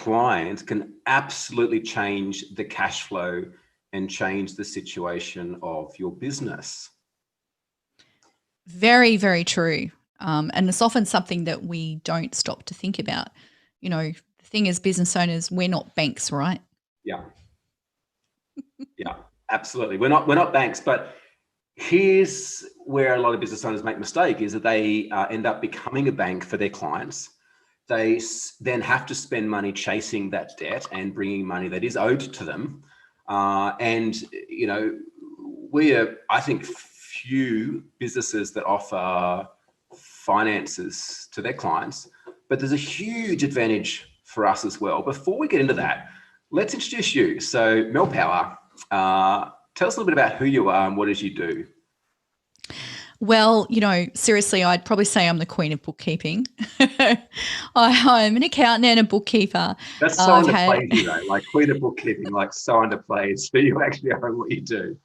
client can absolutely change the cash flow and change the situation of your business. Very, very true. And it's often something that we don't stop to think about. You know, the thing is, business owners, we're not banks, right? Yeah. Yeah, absolutely. We're not banks, but here's where a lot of business owners make a mistake, is that they end up becoming a bank for their clients. They then have to spend money chasing that debt and bringing money that is owed to them. And, you know, I think, few businesses that offer finances to their clients, but there's a huge advantage for us as well. Before we get into that, let's introduce you. So Mel Power, tell us a little bit about who you are and what it is you do. Well, you know, seriously, I'd probably say I'm the queen of bookkeeping. I'm an accountant and a bookkeeper. That's so underplayed, you know, like queen of bookkeeping, like so underplayed. So you actually are what you do.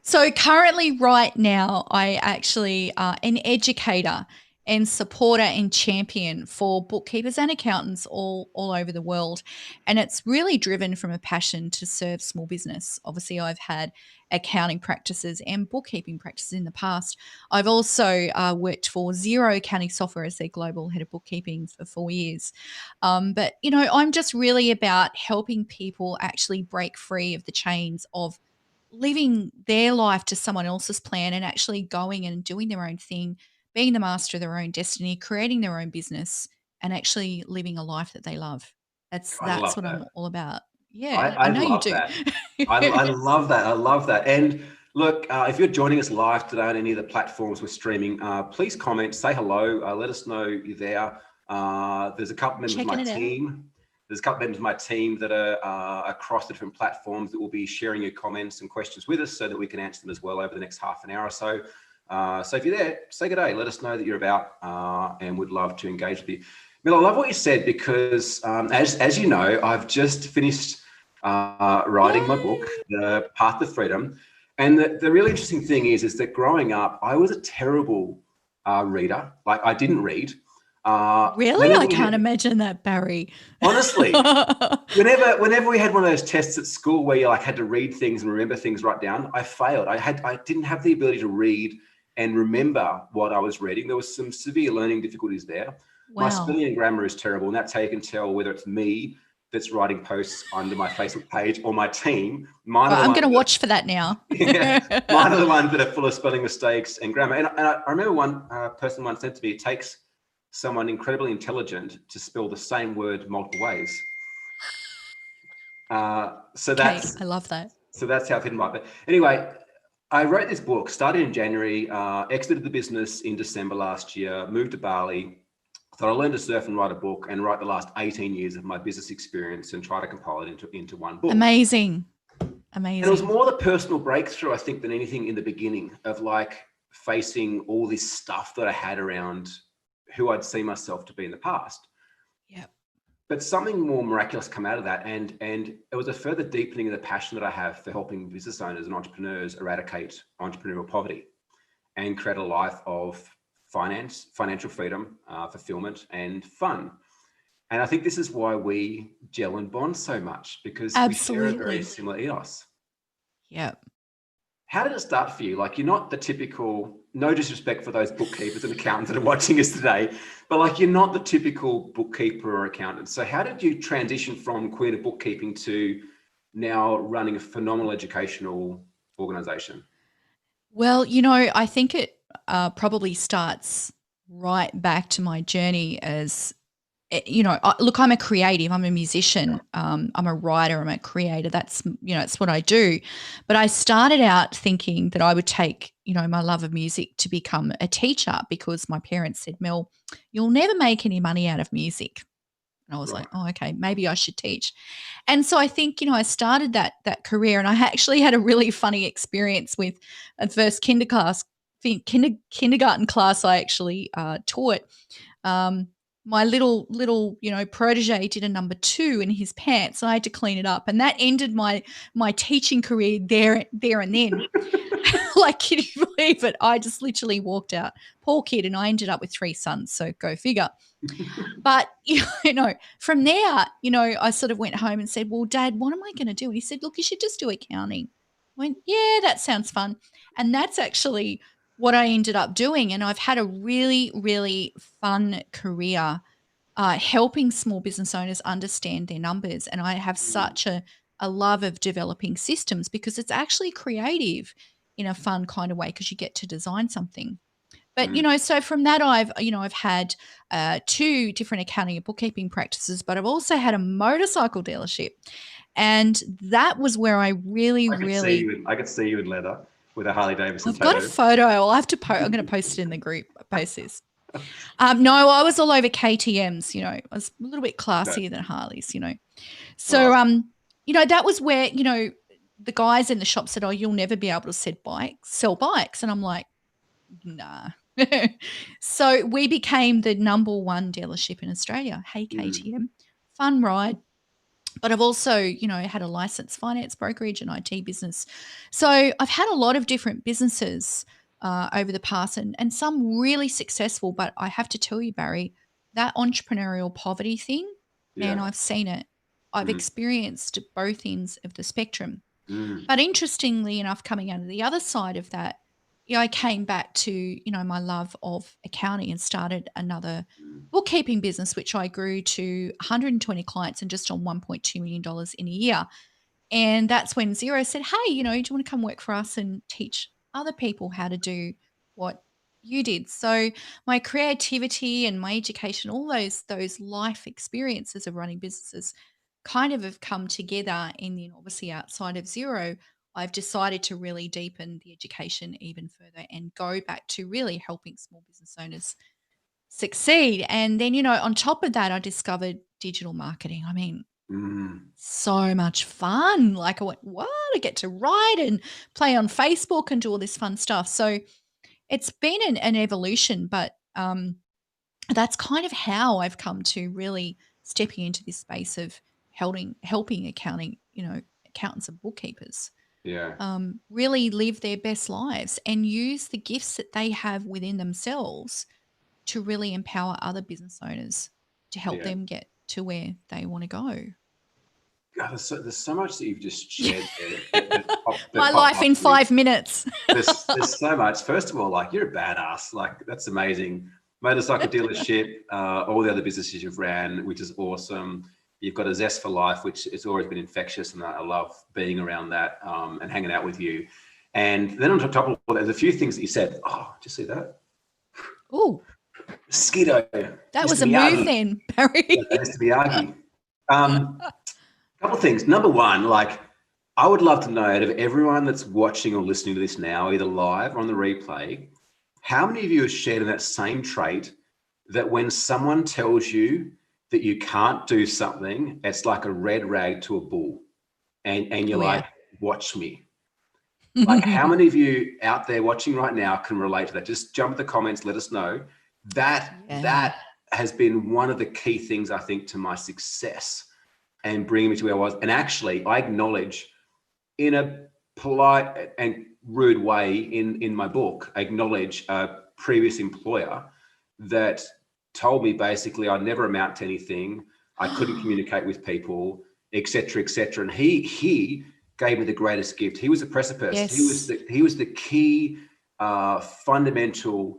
So currently right now, I actually an educator and supporter and champion for bookkeepers and accountants all over the world. And it's really driven from a passion to serve small business. Obviously, I've had accounting practices and bookkeeping practices in the past. I've also worked for Xero Accounting Software as their global head of bookkeeping for 4 years. But, you know, I'm just really about helping people actually break free of the chains of living their life to someone else's plan and actually going and doing their own thing, being the master of their own destiny, creating their own business, and actually living a life that they love. That's I love what that. I'm all about. Yeah, I I know you love do. that. I love that. I love that. And look, if you're joining us live today on any of the platforms we're streaming, please comment, say hello, let us know you're there. There's a couple members of my team. There's a couple members of my team that are across the different platforms that will be sharing your comments and questions with us so that we can answer them as well over the next half an hour or so. So if you're there, say good day. Let us know that you're about and we'd love to engage with you. Mel, I love what you said because as you know, I've just finished writing my book, The Path to Freedom. And the really interesting thing is that growing up, I was a terrible reader. Like I didn't read. Really? I can't imagine that, Barry. Honestly, whenever we had one of those tests at school where you like had to read things and remember things right down, I failed. I didn't have the ability to read and remember what I was reading. There was some severe learning difficulties there. Wow. My spelling and grammar is terrible, and that's how you can tell whether it's me that's writing posts under my Facebook page or my team. I'm going to watch for that now. Yeah, mine are the ones that are full of spelling mistakes and grammar. And I remember one person once said to me, it takes someone incredibly intelligent to spell the same word multiple ways. So that's I love that. So that's how I fit in right. But anyway, I wrote this book, started in January, exited the business in December last year, moved to Bali. Thought I learned to surf and write a book and write the last 18 years of my business experience and try to compile it into one book. Amazing. And it was more the personal breakthrough, I think, than anything in the beginning of like facing all this stuff that I had around who I'd seen myself to be in the past. Yeah. But something more miraculous come out of that. And it was a further deepening of the passion that I have for helping business owners and entrepreneurs eradicate entrepreneurial poverty and create a life of financial freedom, fulfillment, and fun. And I think this is why we gel and bond so much, because we share a very similar ethos. Yeah. How did it start for you? Like, you're not the typical, no disrespect for those bookkeepers and accountants that are watching us today, but like, you're not the typical bookkeeper or accountant. So how did you transition from queen of bookkeeping to now running a phenomenal educational organization? Well, you know, I think it probably starts right back to my journey as, you know, look, I'm a creative, I'm a musician, I'm a writer, I'm a creator. That's, you know, it's what I do. But I started out thinking that I would take, you know, my love of music to become a teacher because my parents said, Mel, you'll never make any money out of music. And I was like, oh, okay, maybe I should teach. And so I think, you know, I started that career, and I actually had a really funny experience with a first kindergarten class I actually taught. my little, protege did a number 2 in his pants. I had to clean it up, and that ended my teaching career there and then. Like, can you believe it? I just literally walked out. Poor kid, and I ended up with 3 sons, so go figure. But, from there, I sort of went home and said, well, Dad, what am I going to do? And he said, look, you should just do accounting. I went, yeah, that sounds fun. And that's actually what I ended up doing. And I've had a really, really fun career helping small business owners understand their numbers. And I have such a love of developing systems because it's actually creative in a fun kind of way because you get to design something. But, so from that, I've had 2 different accounting and bookkeeping practices, but I've also had a motorcycle dealership. And that was where I really, I could see you in leather with a Harley Davidson I've got a photo. I'll have to I'm going to post it in the group. Post this. No, I was all over KTMs, I was a little bit classier than Harleys, So, that was where, the guys in the shop said, oh, you'll never be able to sell bikes. And I'm like, nah. So we became the number 1 dealership in Australia. Hey, KTM, fun ride. But I've also, had a licensed finance brokerage and IT business. So I've had a lot of different businesses over the past and some really successful. But I have to tell you, Barry, that entrepreneurial poverty thing, man, I've seen it. I've experienced both ends of the spectrum. But interestingly enough, coming out of the other side of that, I came back to, my love of accounting and started another bookkeeping business, which I grew to 120 clients and just on $1.2 million in a year. And that's when Xero said, hey, do you want to come work for us and teach other people how to do what you did? So my creativity and my education, all those life experiences of running businesses kind of have come together. And then obviously outside of Xero, I've decided to really deepen the education even further and go back to really helping small business owners succeed. And then, on top of that, I discovered digital marketing. I mean, so much fun. Like I went, what? I get to write and play on Facebook and do all this fun stuff. So it's been an evolution, but that's kind of how I've come to really stepping into this space of helping accountants and bookkeepers really live their best lives and use the gifts that they have within themselves to really empower other business owners to help them get to where they want to go. God, there's so much that you've just shared there. My life in 5 minutes. there's so much. First of all, like, you're a badass. Like, that's amazing. Motorcycle dealership, all the other businesses you've ran, which is awesome. You've got a zest for life, which has always been infectious, and I love being around that and hanging out with you. And then on top of all, there's a few things that you said. Oh, did you see that? Oh, mosquito. That was a move then, Barry. That used to be Miyagi. Couple of things. Number one, like, I would love to know, out of everyone that's watching or listening to this now, either live or on the replay, how many of you have shared in that same trait that when someone tells you that you can't do something, it's like a red rag to a bull, and you're like, watch me. Like, how many of you out there watching right now can relate to that? Just jump in the comments, let us know. That has been one of the key things, I think, to my success and bringing me to where I was. And actually, I acknowledge, in a polite and rude way in my book, I acknowledge a previous employer that told me basically I'd never amount to anything, I couldn't communicate with people, etc., etc. And he gave me the greatest gift. He was a precipice. Yes. He was the key fundamental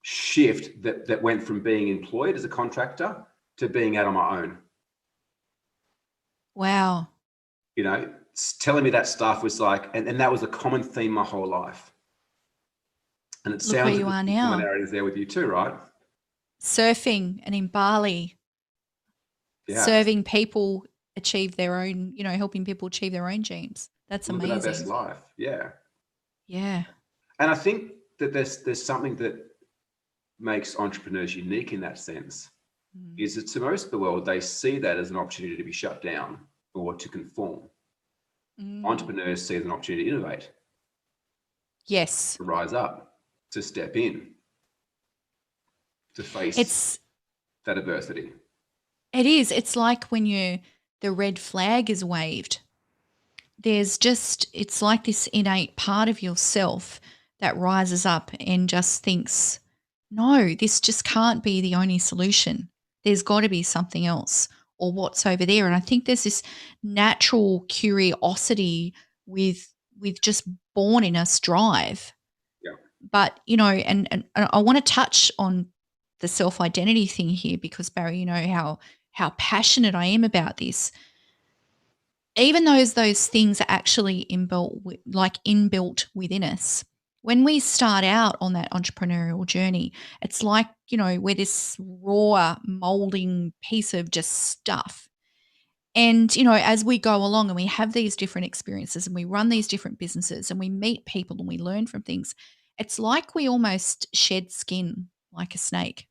shift that went from being employed as a contractor to being out on my own. Wow. You know, telling me that stuff was like, and that was a common theme my whole life. And it sounds like are now. Similarities there with you too, right? Surfing and in Bali, serving people achieve their own, helping people achieve their own dreams. That's amazing. Live our best life. Yeah. Yeah. And I think that there's something that makes entrepreneurs unique in that sense, is that to most of the world, they see that as an opportunity to be shut down or to conform. Entrepreneurs see it as an opportunity to innovate. Yes. To rise up, to step in, to face that adversity. It is. It's like when the red flag is waved. It's like this innate part of yourself that rises up and just thinks, no, this just can't be the only solution. There's got to be something else or what's over there. And I think there's this natural curiosity with just born in us drive. Yeah. But, and I want to touch on the self-identity thing here because, Barry, how passionate I am about this. Even those things are actually inbuilt within us. When we start out on that entrepreneurial journey, it's like, we're this raw molding piece of just stuff. And, as we go along and we have these different experiences and we run these different businesses and we meet people and we learn from things, it's like we almost shed skin like a snake.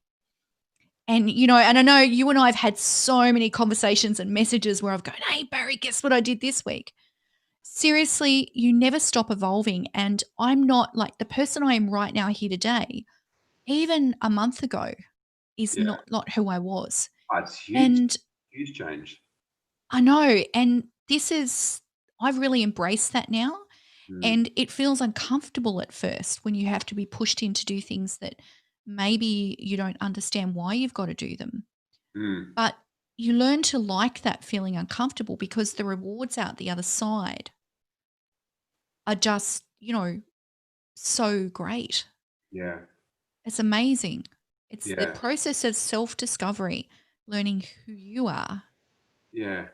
And, and I know you and I have had so many conversations and messages where I've gone, hey, Barry, guess what I did this week? Seriously, you never stop evolving. And I'm not like the person I am right now here today, even a month ago, is Yeah. not who I was. Oh, it's huge. And Huge change. I know. And I've really embraced that now. Mm. And it feels uncomfortable at first when you have to be pushed in to do things that maybe you don't understand why you've got to do them. Mm. But you learn to like that feeling uncomfortable because the rewards out the other side are just, so great. Yeah. It's amazing. It's the Yeah. process of self-discovery, learning who you are. Yeah.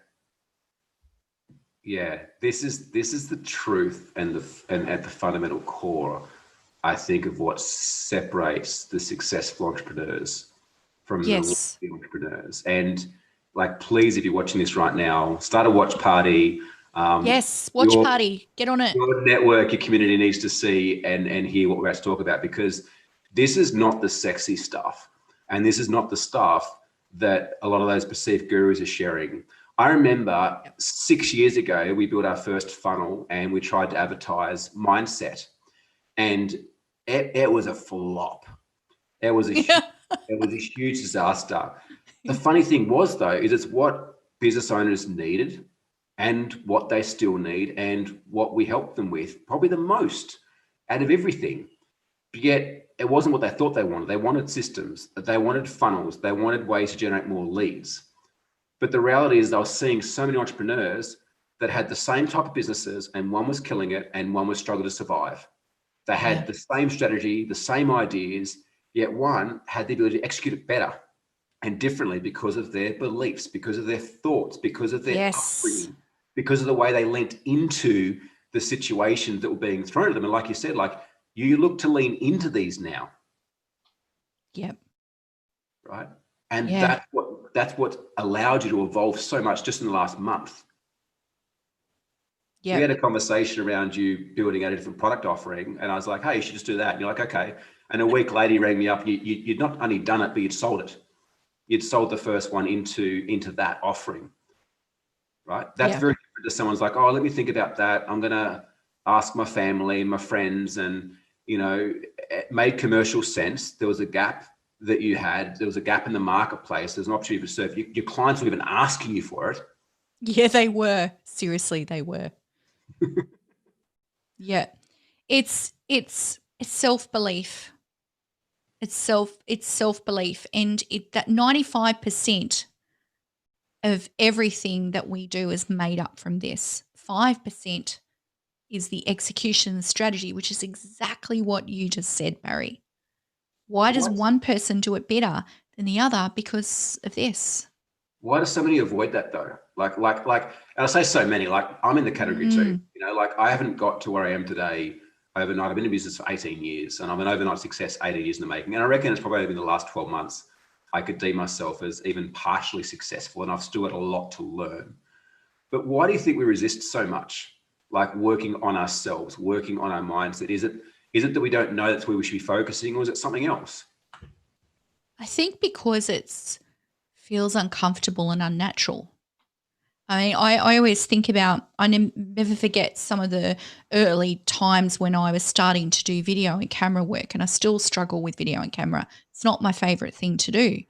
Yeah. This is the truth and at the fundamental core, I think, of what separates the successful entrepreneurs from the Yes. lazy entrepreneurs. And like, please, if you're watching this right now, start a watch party. Yes. Watch party. Get on it. Your network, your community needs to see and hear what we're about to talk about, because this is not the sexy stuff. And this is not the stuff that a lot of those perceived gurus are sharing. I remember 6 years ago, we built our first funnel and we tried to advertise mindset, and it was a flop. It was a huge disaster. The funny thing was, though, is it's what business owners needed and what they still need and what we help them with probably the most out of everything. But yet it wasn't what they thought they wanted. They wanted systems, they wanted funnels, they wanted ways to generate more leads. But the reality is I was seeing so many entrepreneurs that had the same type of businesses, and one was killing it and one was struggling to survive. They had the same strategy, the same ideas, yet one had the ability to execute it better and differently because of their beliefs, because of their thoughts, because of their upbringing, because of the way they leant into the situations that were being thrown at them. And like you said, like, you look to lean into these now. Yep. Right. And that's what allowed you to evolve so much just in the last month. Yep. We had a conversation around you building out a different product offering, and I was like, hey, you should just do that. And you're like, okay. And a week later, you rang me up. You'd not only done it, but you'd sold it. You'd sold the first one into that offering. Right. That's very different to someone's like, oh, let me think about that. I'm going to ask my family, my friends, and, it made commercial sense. There was a gap that you had. There was a gap in the marketplace. There's an opportunity to serve. Your clients were even asking you for it. Yeah, they were. Seriously, they were. Yeah. It's self-belief. It's self-belief. And that 95% of everything that we do is made up from this. 5% is the execution and strategy, which is exactly what you just said, Barry. Why does one person do it better than the other? Because of this. Why do so many avoid that, though? Like, and I say so many, like, I'm in the category too, like, I haven't got to where I am today overnight. I've been in business for 18 years and I'm an overnight success 18 years in the making. And I reckon it's probably only been the last 12 months I could deem myself as even partially successful, and I've still got a lot to learn. But why do you think we resist so much, like, working on ourselves, working on our mindset? Is it that we don't know that's where we should be focusing, or is it something else? I think because it feels uncomfortable and unnatural. I mean, I always think about, I never forget some of the early times when I was starting to do video and camera work, and I still struggle with video and camera. It's not my favorite thing to do.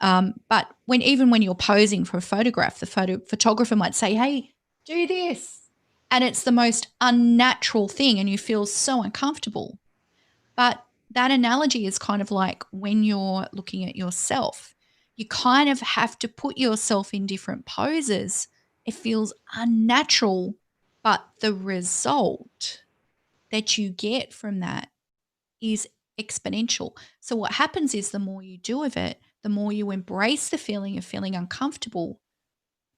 But even when you're posing for a photograph, the photographer might say, hey, do this. And it's the most unnatural thing and you feel so uncomfortable. But that analogy is kind of like when you're looking at yourself, you kind of have to put yourself in different poses. It feels unnatural, but the result that you get from that is exponential. So what happens is the more you do of it, the more you embrace the feeling of feeling uncomfortable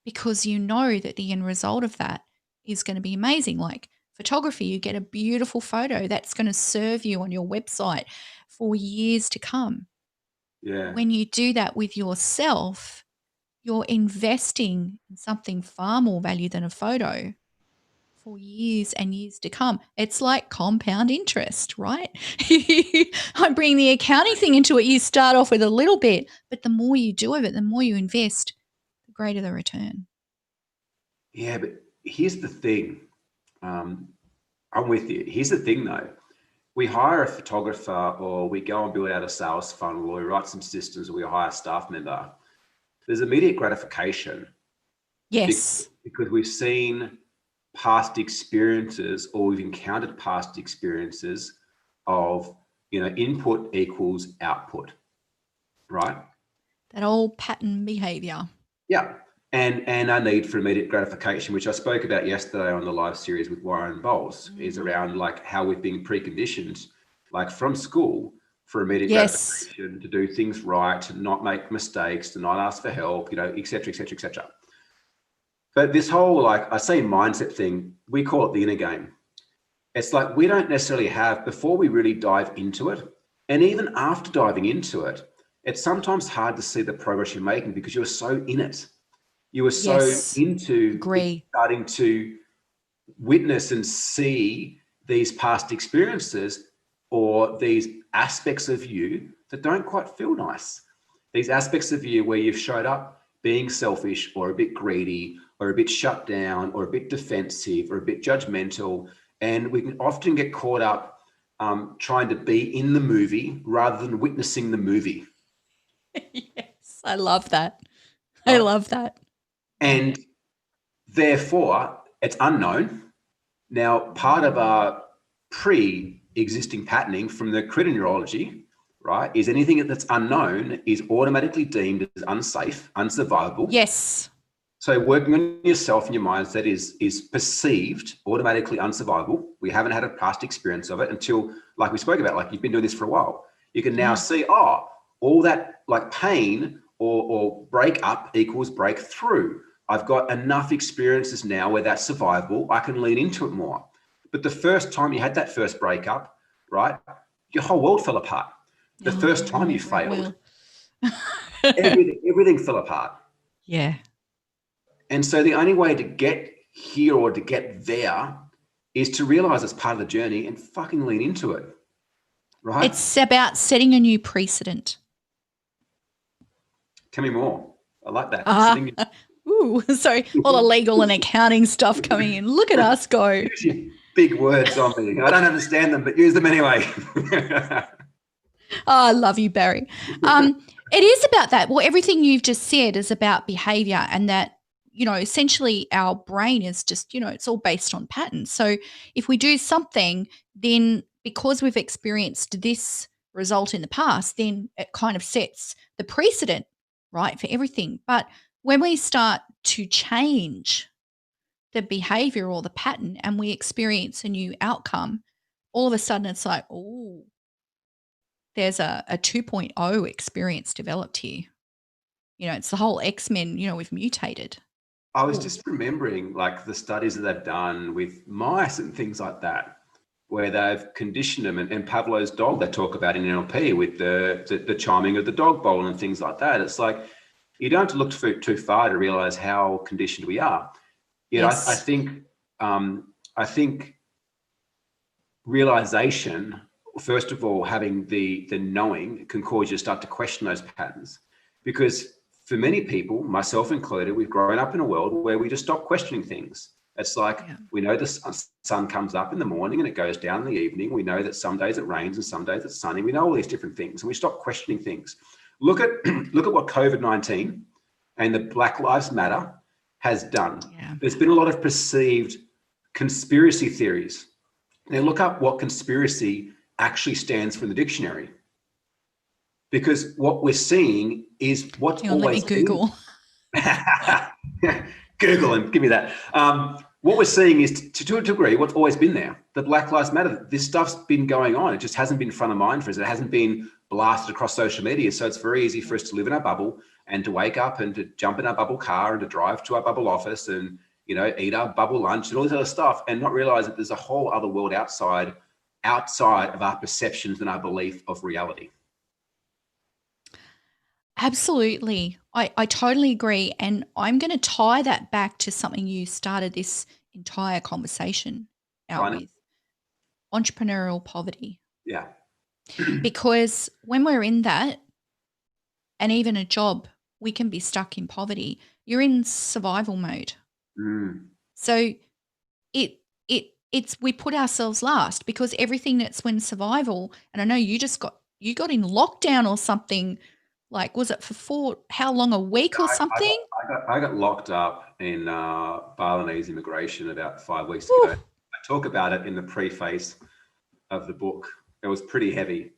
because you know that the end result of that is going to be amazing. Like photography, you get a beautiful photo that's going to serve you on your website for years to come. Yeah. When you do that with yourself, you're investing in something far more value than a photo for years and years to come. It's like compound interest, right? I'm bringing the accounting thing into it. You start off with a little bit, but the more you do of it, the more you invest, the greater the return. Yeah, but here's the thing. I'm with you. Here's the thing though. We hire a photographer or we go and build out a sales funnel or we write some systems or we hire a staff member. There's immediate gratification. Yes. Because we've seen past experiences or we've encountered past experiences of, input equals output, right? That old pattern behavior. Yeah. And our need for immediate gratification, which I spoke about yesterday on the live series with Warren Bowles, is around like how we've been preconditioned, like from school, for immediate gratification, to do things right, to not make mistakes, to not ask for help, et cetera, et cetera, et cetera. But this whole, like I say, mindset thing, we call it the inner game. It's like we don't necessarily have, before we really dive into it, and even after diving into it, it's sometimes hard to see the progress you're making because you're so in it. You were so into starting to witness and see these past experiences or these aspects of you that don't quite feel nice. These aspects of you where you've showed up being selfish or a bit greedy or a bit shut down or a bit defensive or a bit judgmental. And we can often get caught up trying to be in the movie rather than witnessing the movie. Yes, I love that. I love that. And therefore, it's unknown. Now, part of our pre-existing patterning from the critter neurology, right, is anything that's unknown is automatically deemed as unsafe, unsurvivable. Yes. So working on yourself and your mindset is perceived automatically unsurvivable. We haven't had a past experience of it until, like we spoke about, like you've been doing this for a while. You can now see, all that like pain or breakup equals breakthrough. I've got enough experiences now where that's survivable. I can lean into it more. But the first time you had that first breakup, right, your whole world fell apart. The first time you failed, everything fell apart. Yeah. And so the only way to get here or to get there is to realize it's part of the journey and fucking lean into it, right? It's about setting a new precedent. Tell me more. I like that. Ooh, sorry, all the legal and accounting stuff coming in. Look at us go. Big words on me. I don't understand them, but use them anyway. I love you, Barry. It is about that. Well, everything you've just said is about behavior and that, essentially our brain is just, it's all based on patterns. So if we do something, then because we've experienced this result in the past, then it kind of sets the precedent, right, for everything. But when we start to change the behavior or the pattern and we experience a new outcome, all of a sudden it's like, oh, there's a 2.0 experience developed here. It's the whole X-Men, we've mutated. I was just remembering like the studies that they've done with mice and things like that, where they've conditioned them, and Pavlov's dog they talk about in NLP with the chiming of the dog bowl and things like that. It's like, you don't have to look too far to realize how conditioned we are. Yes. I think realization, first of all, having the knowing can cause you to start to question those patterns, because for many people, myself included, we've grown up in a world where we just stop questioning things. It's like, we know the sun comes up in the morning and it goes down in the evening. We know that some days it rains and some days it's sunny. We know all these different things and we stop questioning things. Look at what COVID-19 and the Black Lives Matter has done. Yeah. There's been a lot of perceived conspiracy theories. Now look up what conspiracy actually stands for in the dictionary. Because what we're seeing is what's always let me Google. Google and give me that. What we're seeing is, to a degree, what's always been there. The Black Lives Matter, this stuff's been going on. It just hasn't been front of mind for us. It hasn't been blasted across social media. So it's very easy for us to live in our bubble and to wake up and to jump in our bubble car and to drive to our bubble office and, you know, eat our bubble lunch and all this other stuff and not realize that there's a whole other world outside of our perceptions and our belief of reality. Absolutely. I totally agree. And I'm going to tie that back to something you started this entire conversation out with, entrepreneurial poverty. Yeah. Because when we're in that, and even a job, we can be stuck in poverty. You're in survival mode. So it's we put ourselves last because everything that's when survival, and I know you got in lockdown or something. Like, was it for how long, a week or something? I got locked up in Balinese immigration about 5 weeks ago. I talk about it in the preface of the book. It was pretty heavy.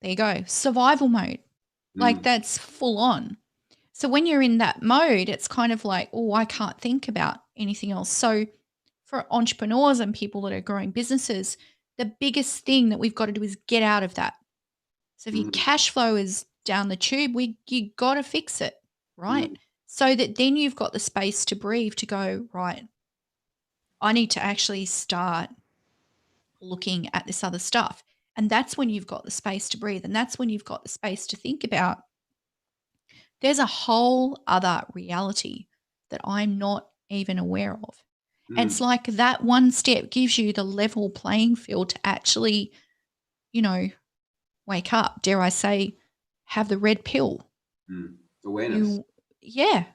There you go. Survival mode. Like, that's full on. So when you're in that mode, it's kind of like, oh, I can't think about anything else. So for entrepreneurs and people that are growing businesses, the biggest thing that we've got to do is get out of that. So if your cash flow is down the tube, you got to fix it, right? So that then you've got the space to breathe, to go, right, I need to actually start looking at this other stuff. And that's when you've got the space to breathe. And that's when you've got the space to think about, there's a whole other reality that I'm not even aware of. And it's like that one step gives you the level playing field to actually, you know, wake up, dare I say, have the red pill. Awareness. Yeah.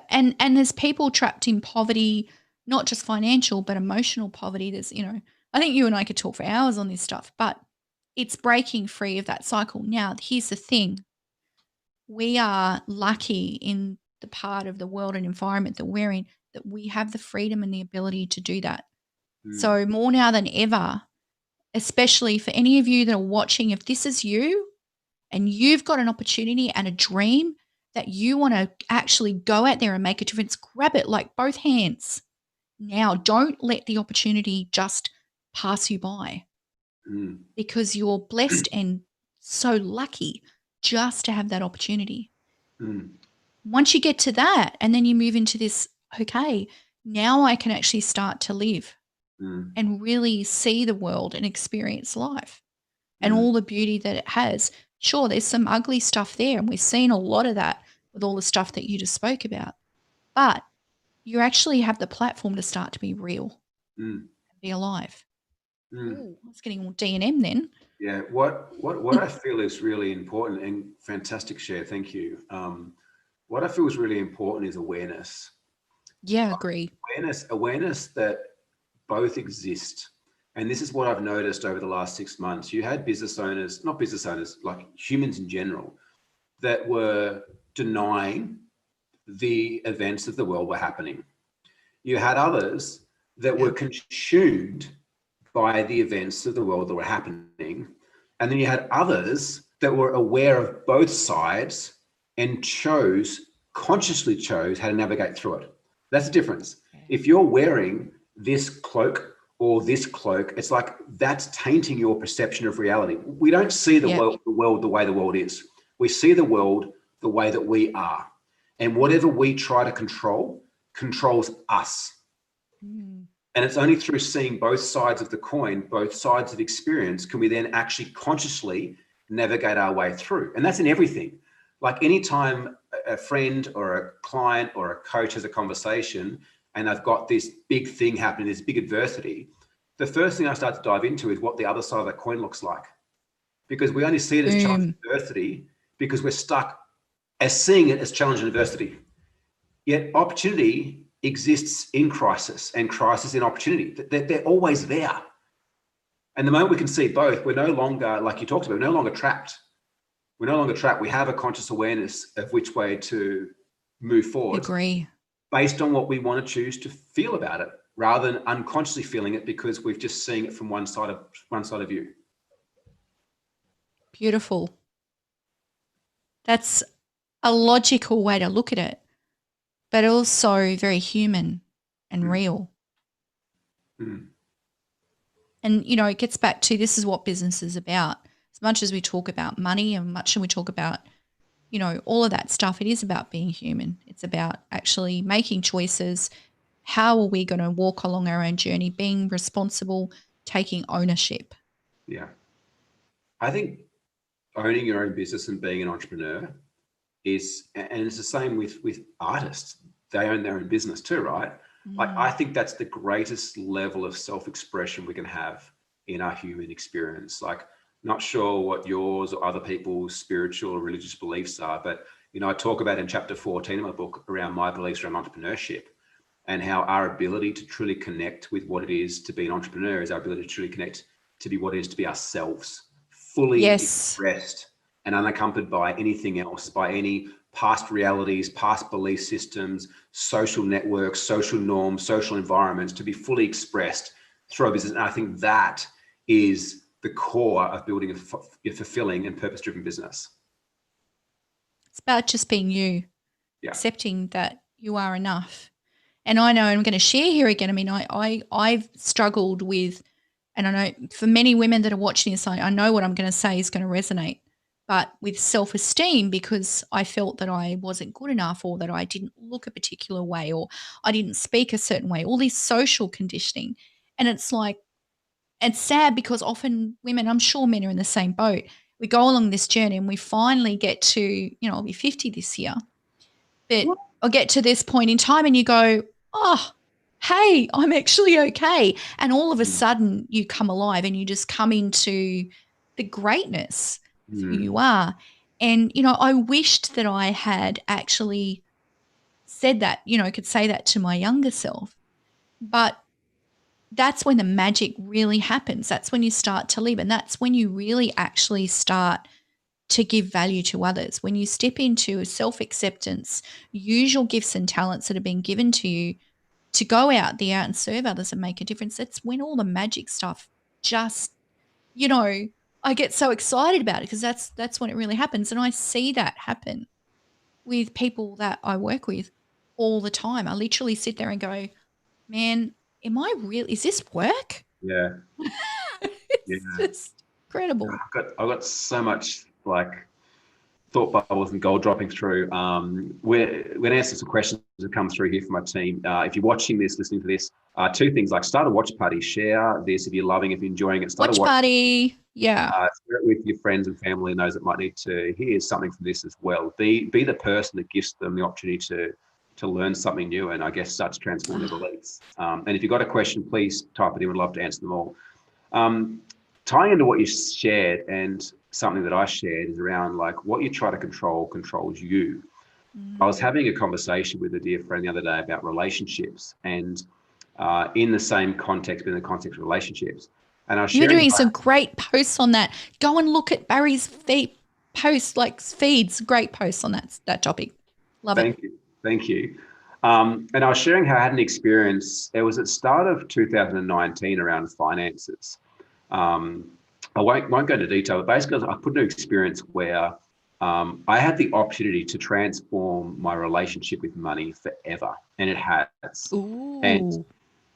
And there's people trapped in poverty, not just financial, but emotional poverty. There's, you know, I think you and I could talk for hours on this stuff, but it's breaking free of that cycle. Now, here's the thing. We are lucky in the part of the world and environment that we're in that we have the freedom and the ability to do that. So more now than ever, especially for any of you that are watching, if this is you and you've got an opportunity and a dream that you want to actually go out there and make a difference, grab it like both hands. Now, don't let the opportunity just pass you by because you're blessed and so lucky just to have that opportunity. Once you get to that and then you move into this, okay, now I can actually start to live and really see the world and experience life and all the beauty that it has. Sure, there's some ugly stuff there, and we've seen a lot of that with all the stuff that you just spoke about. But you actually have the platform to start to be real and be alive. Ooh, I was getting all D&M then. Yeah, what I feel is really important, and fantastic share, thank you. What I feel is really important is awareness. Yeah, agree. Awareness that both exist. And this is what I've noticed over the last 6 months. You had business owners, not business owners, like humans in general, that were denying the events of the world were happening. You had others that were consumed by the events of the world that were happening. And then you had others that were aware of both sides and consciously chose how to navigate through it. That's the difference. If you're wearing this cloak or this cloak, it's like that's tainting your perception of reality. We don't see the world the way the world is. We see the world the way that we are. And whatever we try to control controls us. And it's only through seeing both sides of the coin, both sides of experience, can we then actually consciously navigate our way through. And that's in everything. Like anytime a friend or a client or a coach has a conversation and I've got this big thing happening, this big adversity, the first thing I start to dive into is what the other side of that coin looks like. Because we only see it as challenge and adversity because we're stuck as seeing it as challenge and adversity. Yet opportunity exists in crisis and crisis in opportunity. They're always there. And the moment we can see both, we're no longer, like you talked about, we're no longer trapped. We're no longer trapped. We have a conscious awareness of which way to move forward. Agree. Based on what we want to choose to feel about it, rather than unconsciously feeling it because we've just seen it from one side of view. Beautiful. That's a logical way to look at it, but also very human and real. Mm. And, you know, it gets back to this is what business is about. As much as we talk about money and much as we talk about, you know, all of that stuff, it is about being human. It's about actually making choices. How are we going to walk along our own journey, being responsible, taking ownership? Yeah. I think owning your own business and being an entrepreneur is, and it's the same with artists. They own their own business too, right? Like, I think that's the greatest level of self-expression we can have in our human experience. Like, not sure what yours or other people's spiritual or religious beliefs are, but, you know, I talk about in chapter 14 of my book around my beliefs around entrepreneurship and how our ability to truly connect with what it is to be an entrepreneur is our ability to truly connect to be what it is to be ourselves, fully expressed and unaccompanied by anything else, by any past realities, past belief systems, social networks, social norms, social environments, to be fully expressed through a business. And I think that is the core of building a fulfilling and purpose-driven business. It's about just being you, accepting that you are enough. And I know I'm going to share here again. I mean, I've struggled with, and I know for many women that are watching this, I know what I'm going to say is going to resonate, but with self-esteem, because I felt that I wasn't good enough or that I didn't look a particular way or I didn't speak a certain way, all this social conditioning. And it's like, it's sad because often women, I'm sure men are in the same boat. We go along this journey and we finally get to, you know, I'll be 50 this year, but I'll get to this point in time and you go, oh, hey, I'm actually okay. And all of a sudden you come alive and you just come into the greatness of who you are. And, you know, I wished that I had actually said that, you know, could say that to my younger self. But that's when the magic really happens. That's when you start to live. And that's when you really actually start to give value to others. When you step into self-acceptance, use your gifts and talents that have been given to you to go out there and serve others and make a difference. That's when all the magic stuff just, you know, I get so excited about it because that's when it really happens. And I see that happen with people that I work with all the time. I literally sit there and go, man, is this work? Yeah. It's just incredible. I've got so much like thought bubbles and gold dropping through. We're going to answer some questions that come through here from my team. If you're watching this, listening to this, two things, like start a watch party, share this if you're loving, if you're enjoying it. Start Watch a watch party. Yeah. Share it with your friends and family and those that might need to hear something from this as well. Be the person that gives them the opportunity to learn something new and I guess start to transform their beliefs. And if you've got a question, please type it in. We'd love to answer them all. Tying into what you shared and something that I shared is around like what you try to control controls you. I was having a conversation with a dear friend the other day about relationships and in the same context, in the context of relationships. And I was You're sharing doing some great posts on that. Go and look at Barry's posts, like feeds, great posts on that topic. Love it. Thank you. And I was sharing how I had an experience. It was at start of 2019 around finances. I won't go into detail, but basically I put an experience where I had the opportunity to transform my relationship with money forever, and it has. Ooh. And,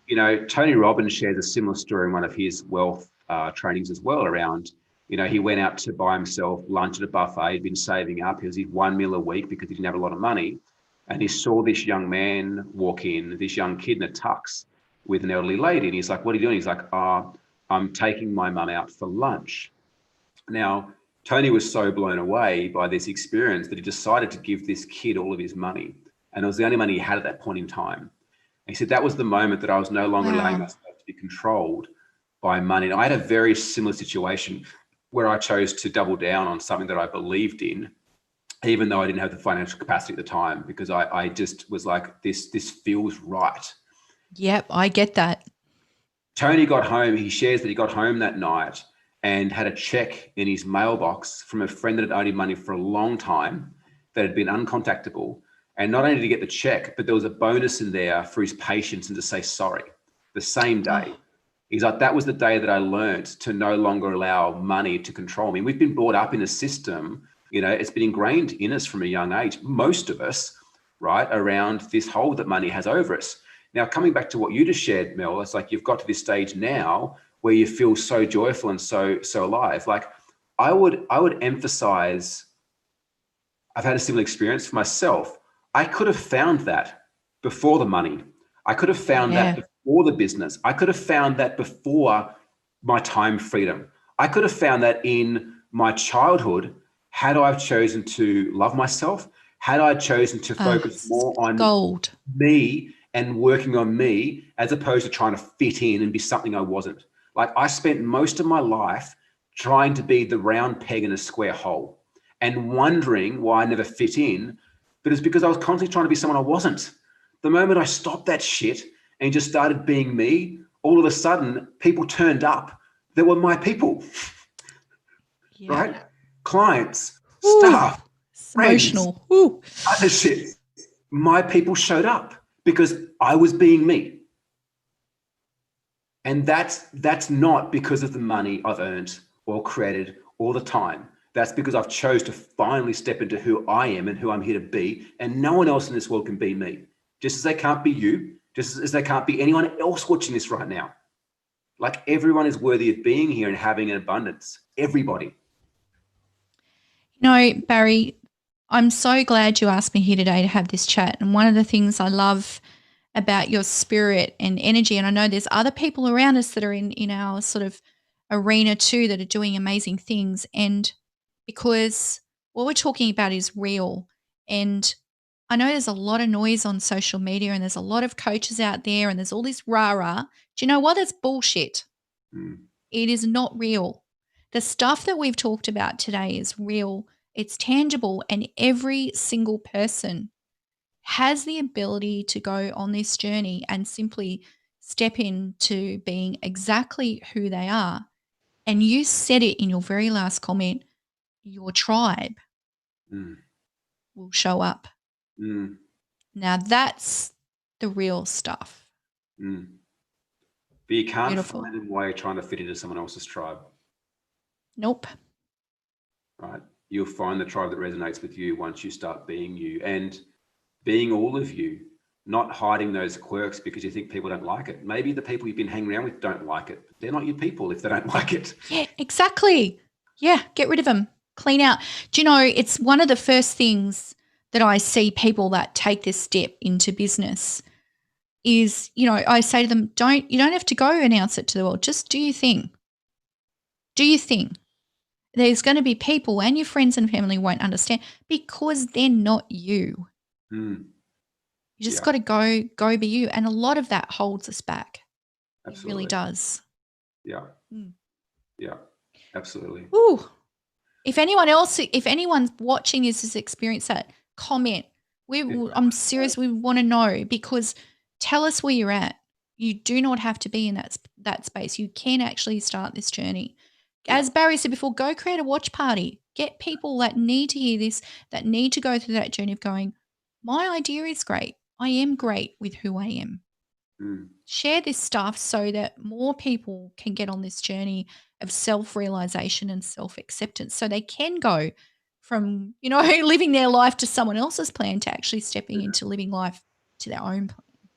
you know, Tony Robbins shares a similar story in one of his wealth trainings as well around, you know, he went out to buy himself lunch at a buffet. He'd been saving up. He was eating 1 meal a week because he didn't have a lot of money. And he saw this young man walk in, this young kid in a tux with an elderly lady. And he's like, what are you doing? He's like, I'm taking my mum out for lunch. Now, Tony was so blown away by this experience that he decided to give this kid all of his money. And it was the only money he had at that point in time. And he said, that was the moment that I was no longer allowing myself to be controlled by money. And I had a very similar situation where I chose to double down on something that I believed in, even though I didn't have the financial capacity at the time, because I just was like, this feels right. Yep, I get that. Tony got home. He shares that he got home that night and had a check in his mailbox from a friend that had owed him money for a long time, that had been uncontactable. And not only did he get the check, but there was a bonus in there for his patience and to say sorry the same day. Oh. He's like, that was the day that I learned to no longer allow money to control me. We've been brought up in a system, you know, it's been ingrained in us from a young age, most of us, right, around this hold that money has over us. Now, coming back to what you just shared, Mel, it's like you've got to this stage now where you feel so joyful and so alive. Like I would emphasize, I've had a similar experience for myself. I could have found that before the money. I could have found that before the business. I could have found that before my time freedom. I could have found that in my childhood had I chosen to love myself, had I chosen to focus more on me and working on me as opposed to trying to fit in and be something I wasn't. Like I spent most of my life trying to be the round peg in a square hole and wondering why I never fit in, but it's because I was constantly trying to be someone I wasn't. The moment I stopped that shit and just started being me, all of a sudden people turned up that were my people, right? Clients, staff, friends, emotional, other shit. My people showed up because I was being me. And that's not because of the money I've earned or created all the time. That's because I've chose to finally step into who I am and who I'm here to be. And no one else in this world can be me. Just as they can't be you, just as they can't be anyone else watching this right now. Like everyone is worthy of being here and having an abundance. Everybody. No, Barry, I'm so glad you asked me here today to have this chat. And one of the things I love about your spirit and energy, and I know there's other people around us that are in our sort of arena too that are doing amazing things. And because what we're talking about is real. And I know there's a lot of noise on social media and there's a lot of coaches out there and there's all this rah-rah. Do you know what? That's bullshit. It is not real. The stuff that we've talked about today is real. It's tangible, and every single person has the ability to go on this journey and simply step into being exactly who they are. And you said it in your very last comment, your tribe will show up. Now that's the real stuff. But you can't find a way trying to fit into someone else's tribe. Nope. Right? You'll find the tribe that resonates with you once you start being you and being all of you, not hiding those quirks because you think people don't like it. Maybe the people you've been hanging around with don't like it. They're not your people if they don't like it. Yeah, exactly. Yeah, get rid of them. Clean out. Do you know, it's one of the first things that I see people that take this step into business is, you know, I say to them, you don't have to go announce it to the world. Just do your thing. Do your thing. There's going to be people and your friends and family won't understand because they're not you. You just got to go be you. And a lot of that holds us back. Absolutely. It really does. Yeah. Yeah, absolutely. Ooh. If anyone's watching this has experienced that, comment. I'm serious. We want to know, because tell us where you're at. You do not have to be in that space. You can actually start this journey. As Barry said before, go create a watch party. Get people that need to hear this, that need to go through that journey of going, my idea is great. I am great with who I am. Share this stuff so that more people can get on this journey of self-realization and self-acceptance, so they can go from, you know, living their life to someone else's plan to actually stepping into living life to their own plan.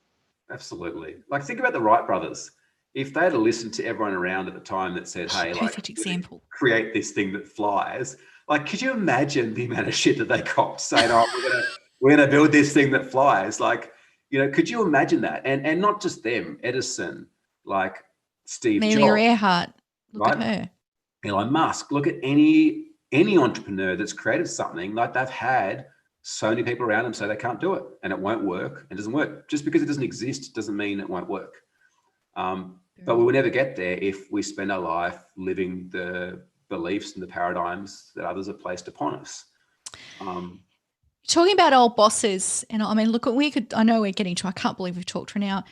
Absolutely. Like, think about the Wright brothers. If they had listened to everyone around at the time that said, hey, perfect example, create this thing that flies, like, could you imagine the amount of shit that they copped saying, oh, we're gonna build this thing that flies? Like, you know, could you imagine that? And not just them, Edison, like Steve Jobs, Amelia Earhart, look at her. Elon Musk, look at any entrepreneur that's created something. Like, they've had so many people around them say they can't do it and it won't work. It doesn't work. Just because it doesn't exist doesn't mean it won't work. But we will never get there if we spend our life living the beliefs and the paradigms that others have placed upon us. Talking about old bosses, and I mean, look, I know we're getting to, I can't believe we've talked for an hour.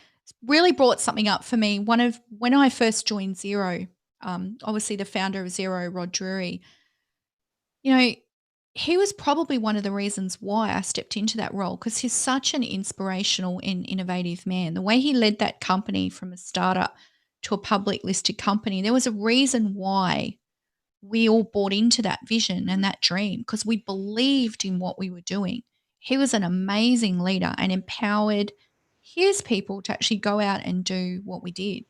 really brought something up for me. When I first joined Xero, obviously the founder of Xero, Rod Drury, you know, he was probably one of the reasons why I stepped into that role, because he's such an inspirational and innovative man. The way he led that company from a startup to a public listed company, there was a reason why we all bought into that vision and that dream, because we believed in what we were doing. He was an amazing leader and empowered his people to actually go out and do what we did.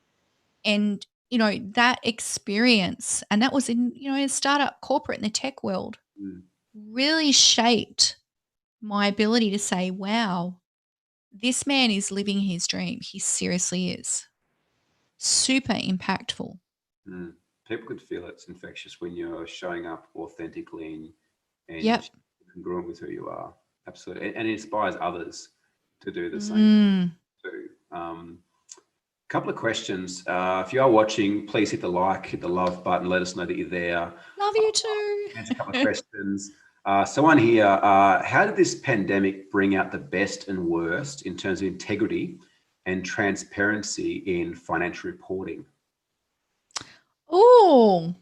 And, that experience, and that was in, a startup corporate in the tech world, Mm, really shaped my ability to say, wow, this man is living his dream. He seriously is. Super impactful. mm. People could feel it's infectious when you're showing up authentically and Yep. congruent with who you are. Absolutely. And it inspires others to do the same Mm. too. Couple of questions. If you are watching, please hit the like, hit the love button. Let us know that you're there. Love you too. Answer a couple of questions. So on here, how did this pandemic bring out the best and worst in terms of integrity and transparency in financial reporting? Oh,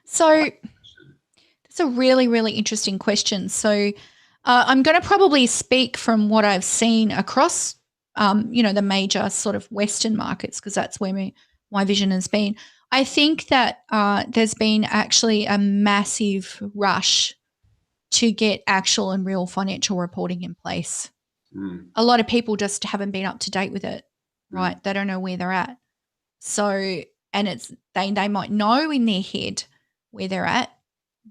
so that's a really, really interesting question. So I'm going to probably speak from what I've seen across, the major sort of Western markets, because that's where my vision has been. I think that there's been actually a massive rush to get actual and real financial reporting in place. Mm, A lot of people just haven't been up to date with it, mm, right? They don't know where they're at. So, and they might know in their head where they're at,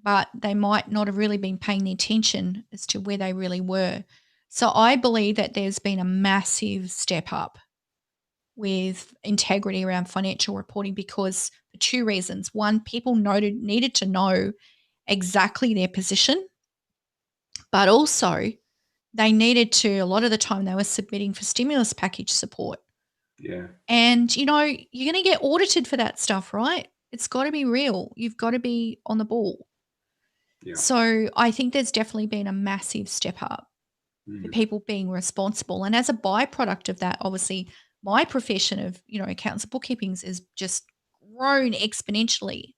but they might not have really been paying the attention as to where they really were. So I believe that there's been a massive step up with integrity around financial reporting, because for two reasons. One, people needed to know exactly their position, but also they needed to, a lot of the time they were submitting for stimulus package support. yeah. And, you're going to get audited for that stuff, right? It's got to be real. You've got to be on the ball. Yeah. So I think there's definitely been a massive step up for Mm, people being responsible. And as a byproduct of that, obviously, my profession of, accountants and bookkeepings is just grown exponentially.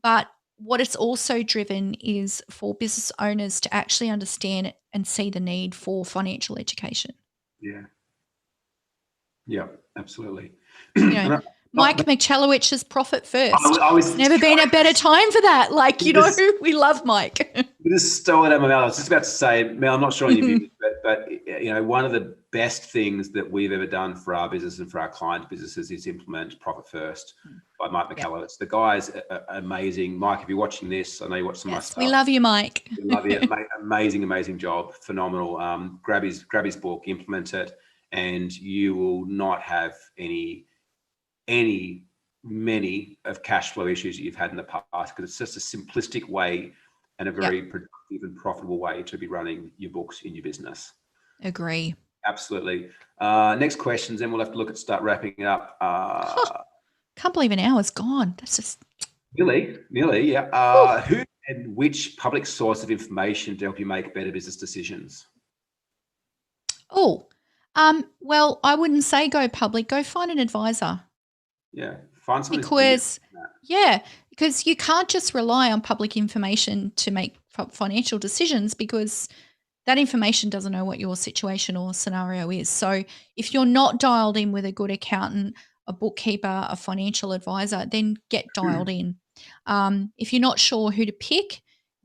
But what it's also driven is for business owners to actually understand and see the need for financial education. yeah. Yeah. Absolutely. You know, And Mike McChallowich's Profit First. I was It's never been a better time for that. Like, just, we love Mike. just stole it out of my mouth. I was just about to say, Mel, I'm not sure on your views, but one of the best things that we've ever done for our business and for our client businesses is implement Profit First by Mike McCallowitz. The guy's amazing. Mike, if you're watching this, I know you watch some of my Yes, stuff. we love you, Mike. We love you. Amazing job. Phenomenal. Grab his book, implement it, and you will not have many of cash flow issues that you've had in the past, because it's just a simplistic way and a very productive and profitable way to be running your books in your business. Agree. Absolutely. Next questions, then we'll have to start wrapping it up. Can't believe an hour's gone. That's just Nearly, yeah. Who and which public source of information to help you make better business decisions? well, I wouldn't say go public. Go find an advisor. Yeah, find someone who's Because, because you can't just rely on public information to make financial decisions, because that information doesn't know what your situation or scenario is. So if you're not dialed in with a good accountant, a bookkeeper, a financial advisor, then get dialed in. If you're not sure who to pick,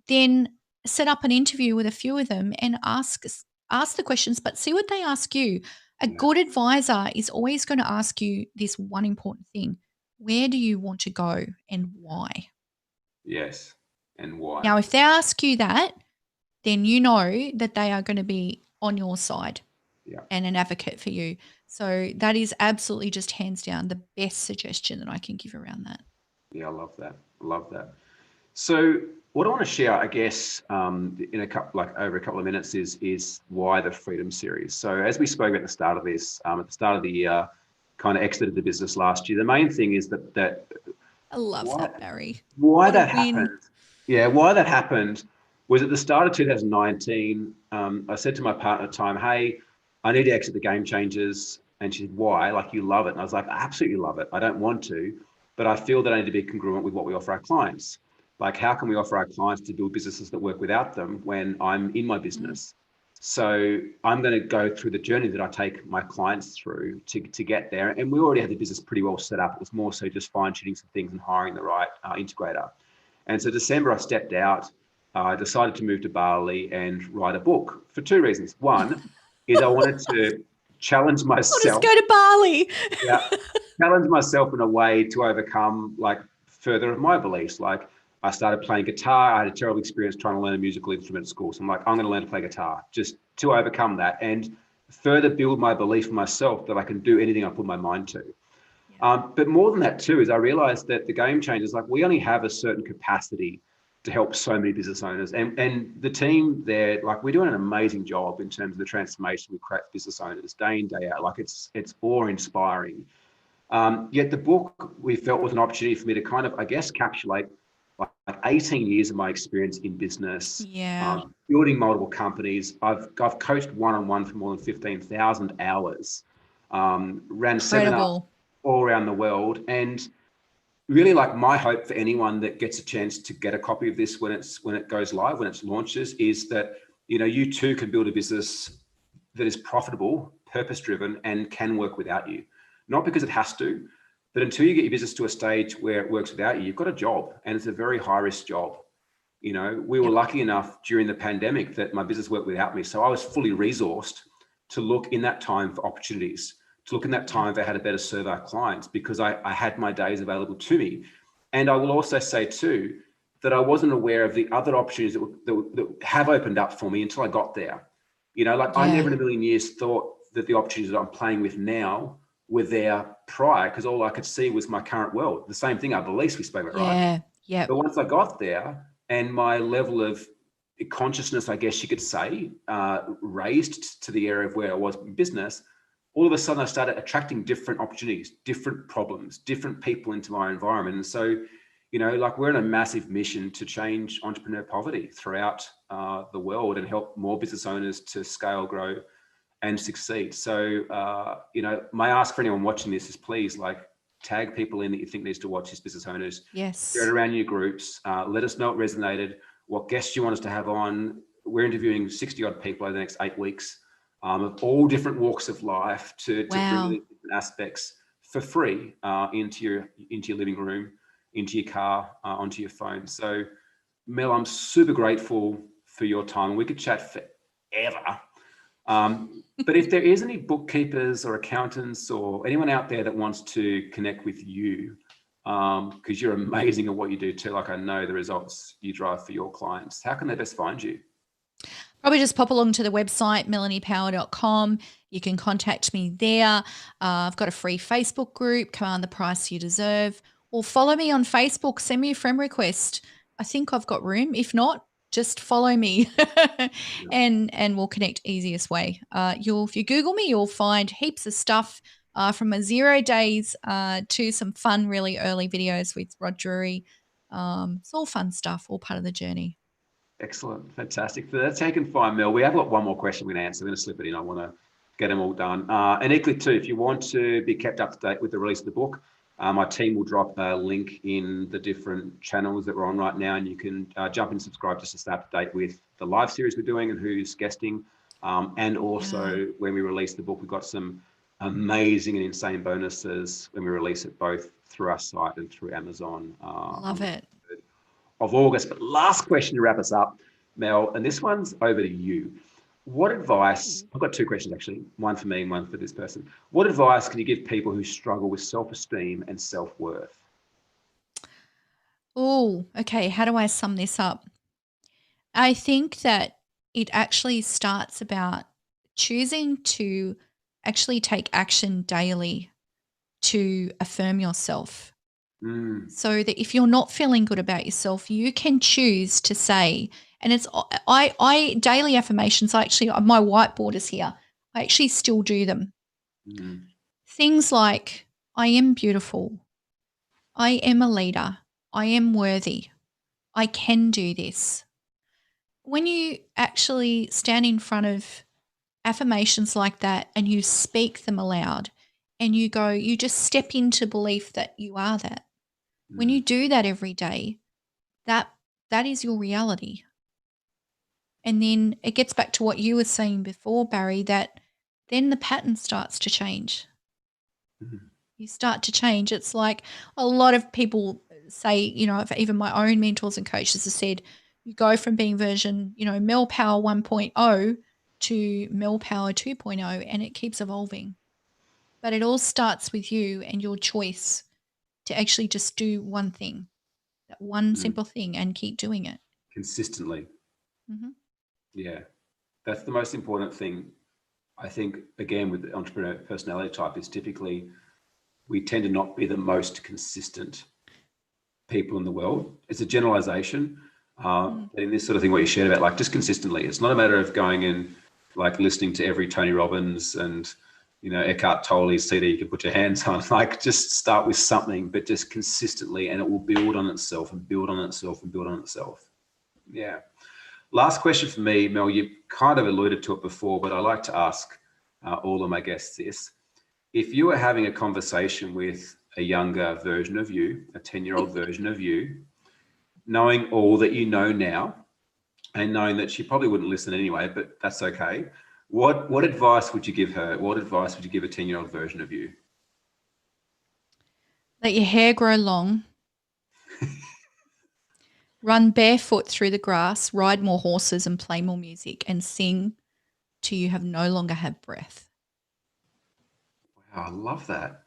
then set up an interview with a few of them and ask the questions, but see what they ask you. A good advisor is always going to ask you this one important thing: where do you want to go and why? Yes, and why? Now, if they ask you that, then you know that they are going to be on your side and an advocate for you. So that is absolutely just hands down the best suggestion that I can give around that. Yeah, I love that. So what I want to share, I guess, in over a couple of minutes is why the Freedom Series. So as we spoke at the start of this, at the start of the year, kind of exited the business last year. The main thing is that I love that, Barry. Why that happened? Yeah, why that happened was at the start of 2019. I said to my partner at the time, "Hey, I need to exit the Game Changers." And she said, why? Like, you love it. And I was like, I absolutely love it. I don't want to, but I feel that I need to be congruent with what we offer our clients. Like, how can we offer our clients to build businesses that work without them when I'm in my business? So I'm going to go through the journey that I take my clients through to get there. And we already had the business pretty well set up. It was more so just fine tuning some things and hiring the right integrator. And so December, I stepped out. I decided to move to Bali and write a book for two reasons. One is I wanted to challenge I'll just myself. go to Bali. Yeah, challenge myself in a way to overcome like further of my beliefs. Like, I started playing guitar. I had a terrible experience trying to learn a musical instrument at school. So I'm like, I'm going to learn to play guitar just to overcome that and further build my belief in myself that I can do anything I put my mind to. But more than that too, is I realized that the game changers, like, we only have a certain capacity to help so many business owners, and the team there, like, we're doing an amazing job in terms of the transformation we create for business owners day in, day out. Like, it's awe inspiring. Yet the book, we felt, was an opportunity for me to kind of, I guess, encapsulate like 18 years of my experience in business, Yeah. building multiple companies. I've coached one-on-one for more than 15,000 hours, ran seminars Incredible. all around the world. And really, like, my hope for anyone that gets a chance to get a copy of this when it goes live, when it launches, is that, you know, you too can build a business that is profitable, purpose-driven, and can work without you. Not because it has to, but until you get your business to a stage where it works without you, you've got a job, and it's a very high-risk job. You know, we were lucky enough during the pandemic that my business worked without me. So I was fully resourced to look in that time for opportunities, to look in that time for how to better serve our clients, because I had my days available to me. And I will also say too, that I wasn't aware of the other opportunities that have opened up for me until I got there. You know, like, I Yeah. never in a million years thought that the opportunities that I'm playing with now were there prior, because all I could see was my current world. The same thing, our beliefs we spoke about, right? Yeah. Yep. But once I got there and my level of consciousness, I guess you could say, raised to the area of where I was in business, all of a sudden I started attracting different opportunities, different problems, different people into my environment. And so, you know, like, we're on a massive mission to change entrepreneur poverty throughout the world and help more business owners to scale, grow, and succeed. So, you know, my ask for anyone watching this is, please, like, tag people in that you think needs to watch this, business owners. Yes. Share it around your groups. Let us know it resonated, what guests you want us to have on. We're interviewing 60 odd people over the next 8 weeks, of all different walks of life to bring Wow. these different aspects for free into your living room, into your car, onto your phone. So, Mel, I'm super grateful for your time. We could chat forever. But if there is any bookkeepers or accountants or anyone out there that wants to connect with you, because you're amazing at what you do too, like, I know the results you drive for your clients, how can they best find you? Probably just pop along to the website, melaniepower.com. You can contact me there. I've got a free Facebook group, Command the Price You Deserve. Or follow me on Facebook. Send me a friend request. I think I've got room. If not, just follow me and we'll connect easiest way. If you Google me, you'll find heaps of stuff from my 0 days to some fun, really early videos with Rod Drury. It's all fun stuff, all part of the journey. Excellent. Fantastic. So that's how you can find Mel. We have got one more question we're going to answer. I'm going to slip it in. I want to get them all done. And equally too, if you want to be kept up to date with the release of the book, my team will drop a link in the different channels that we're on right now, and you can jump and subscribe just to stay up to date with the live series we're doing and who's guesting. And also, when we release the book, we've got some amazing and insane bonuses when we release it, both through our site and through Amazon. Love it. Of August. But last question to wrap us up, Mel, and this one's over to you. What advice, I've got two questions actually, one for me and one for this person. What advice can you give people who struggle with self-esteem and self-worth? Oh, okay. How do I sum this up? I think that it actually starts about choosing to actually take action daily to affirm yourself. So that if you're not feeling good about yourself, you can choose to say, and it's I daily affirmations. I actually, my whiteboard is here. I actually still do them. Things like, I am beautiful. I am a leader. I am worthy. I can do this. When you actually stand in front of affirmations like that and you speak them aloud and you just step into belief that you are that. When you do that every day, that is your reality. And then it gets back to what you were saying before, Barry, that then the pattern starts to change. You start to change. It's like a lot of people say, even my own mentors and coaches have said, you go from being version, Mel Power 1.0 to Mel Power 2.0, and it keeps evolving. But it all starts with you and your choice to actually just do one thing, that one simple thing, and keep doing it. Consistently. Mm-hmm. Yeah. That's the most important thing. I think, again, with the entrepreneur personality type is typically we tend to not be the most consistent people in the world. It's a generalization. But in this sort of thing, what you shared about, like, just consistently, it's not a matter of going in, like, listening to every Tony Robbins and, Eckhart Tolle's CD you can put your hands on. Like, just start with something, but just consistently, and it will build on itself and build on itself and build on itself. Yeah. Last question for me, Mel, you kind of alluded to it before, but I like to ask all of my guests this. If you were having a conversation with a younger version of you, a 10-year-old version of you, knowing all that you know now and knowing that she probably wouldn't listen anyway, but that's okay. What advice would you give her? What advice would you give a 10-year-old version of you? Let your hair grow long. Run barefoot through the grass, ride more horses and play more music, and sing till you have no longer have breath. Wow, I love that.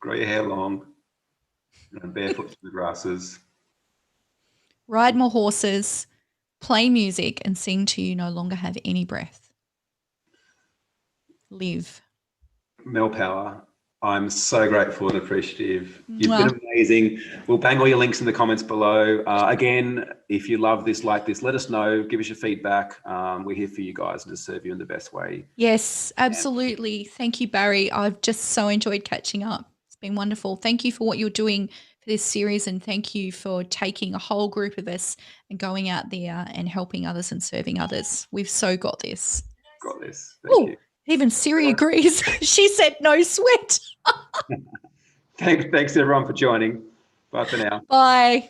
Grow your hair long, run barefoot through the grasses. Ride more horses, play music, and sing till you no longer have any breath. Live. Mel Power, I'm so grateful and appreciative. You've been amazing. We'll bang all your links in the comments below. Again, if you love this, like this, let us know. Give us your feedback. We're here for you guys and to serve you in the best way. Yes, absolutely. Thank you, Barry. I've just so enjoyed catching up. It's been wonderful. Thank you for what you're doing for this series, and thank you for taking a whole group of us and going out there and helping others and serving others. We've so got this. Got this. Thank you. Even Siri agrees. She said no sweat. Thanks everyone for joining. Bye for now. Bye.